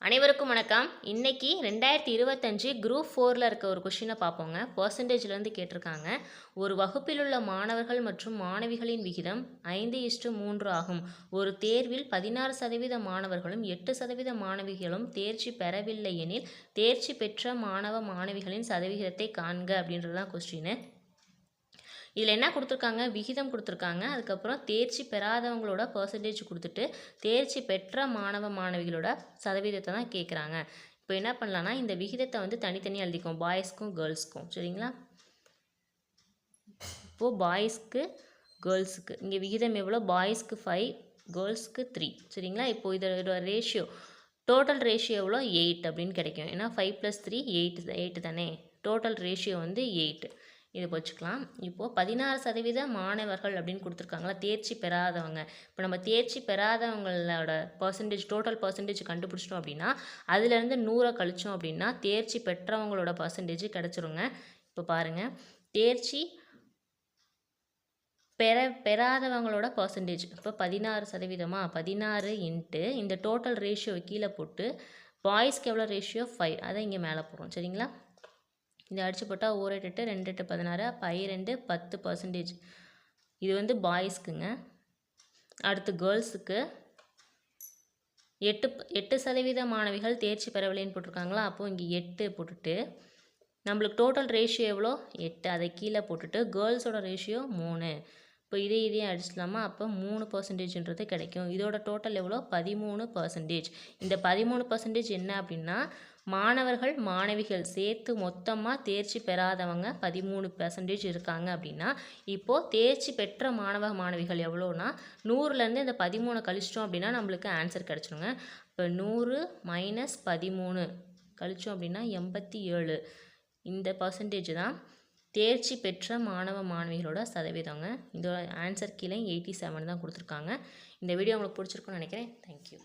அனைவருக்கும் வணக்கம். இன்னைக்கு 2025 குரூப் 4ல இருக்க ஒரு கொஷினை பார்ப்போங்க. பர்சன்டேஜ்லேருந்து கேட்டிருக்காங்க. ஒரு வகுப்பில் உள்ள மாணவர்கள் மற்றும் மாணவிகளின் விகிதம் 5:3 ஆகும். ஒரு தேர்வில் 16% மாணவர்களும் 8% மாணவிகளும் தேர்ச்சி பெறவில்லை எனில் தேர்ச்சி பெற்ற மாணவ மாணவிகளின் சதவிகிதத்தை காண்க அப்படின்றது தான் கொஸ்டின். இதில் என்ன கொடுத்துருக்காங்க, விகிதம் கொடுத்துருக்காங்க. அதுக்கப்புறம் தேர்ச்சி பெறாதவங்களோட பர்சன்டேஜ் கொடுத்துட்டு தேர்ச்சி பெற்ற மாணவ மாணவிகளோட சதவீதத்தை தான் கேட்குறாங்க. இப்போ என்ன பண்ணலான்னா இந்த விகிதத்தை வந்து தனித்தனியாக எழுதிக்கும், பாய்ஸ்க்கும் கேர்ள்ஸ்க்கும். சரிங்களா? இப்போது பாய்ஸ்க்கு கேர்ள்ஸுக்கு இங்கே விகிதம் எவ்வளோ, பாய்ஸ்க்கு 5, கேர்ள்ஸ்க்கு 3. சரிங்களா? இப்போது இதோட ரேஷியோ, டோட்டல் ரேஷியோ எவ்வளோ, 8 அப்படின்னு கிடைக்கும். ஏன்னா 5 + 3 8 தானே. டோட்டல் ரேஷியோ வந்து 8. இதை வச்சுக்கலாம். இப்போது 16% மாணவர்கள் அப்படின்னு கொடுத்துருக்காங்களா, தேர்ச்சி பெறாதவங்க. இப்போ நம்ம தேர்ச்சி பெறாதவங்களோட பர்சன்டேஜ், டோட்டல் பர்சன்டேஜ் கண்டுபிடிச்சிட்டோம் அப்படின்னா அதுலேருந்து 100 கழிச்சோம் அப்படின்னா தேர்ச்சி பெற்றவங்களோட பர்சன்டேஜ் கிடச்சிருங்க. இப்போ பாருங்கள், தேர்ச்சி பெறாதவங்களோட பர்சன்டேஜ் இப்போ 16%. 16 இன்ட்டு இந்த டோட்டல் ரேஷியோ கீழே போட்டு பாய்ஸ்க்கு எவ்வளோ ரேஷியோ 5, அதை இங்கே மேலே போடுறோம். சரிங்களா? இதை அடிச்சு போட்டால் 1 8 8 2 8 16, அப்போ 2 10%. இது வந்து பாய்ஸ்க்குங்க. அடுத்து கேர்ள்ஸுக்கு 8% மாணவிகள் தேர்ச்சி பெறவில்லைன்னு போட்டிருக்காங்களா, அப்போது இங்கே 8 போட்டுட்டு நம்மளுக்கு டோட்டல் ரேஷியோ எவ்வளோ 8, அதை கீழே போட்டுட்டு கேர்ள்ஸோட ரேஷியோ 3. இப்போ இதையும் அடிச்சிடலாமா, அப்போ 3%ன்றது கிடைக்கும். இதோட டோட்டல் எவ்வளோ, 13%. இந்த 13% என்ன அப்படின்னா மாணவர்கள் மாணவிகள் சேர்த்து மொத்தமாக தேர்ச்சி பெறாதவங்க 13% இருக்காங்க அப்படின்னா இப்போது தேர்ச்சி பெற்ற மாணவ மாணவிகள் எவ்வளோனா 100லேருந்து இந்த 13 கழிச்சிட்டோம் அப்படின்னா நம்மளுக்கு ஆன்சர் கிடச்சிருங்க. இப்போ 100 - 13 கழிச்சோம் அப்படின்னா 87. இந்த பர்சன்டேஜ் தான் தேர்ச்சி பெற்ற மாணவ மாணவிகளோட சதவீதங்க. இதோட ஆன்சர் கீழே 87 தான் கொடுத்துருக்காங்க. இந்த வீடியோ உங்களுக்கு பிடிச்சிருக்குன்னு நினைக்கிறேன். தேங்க்யூ.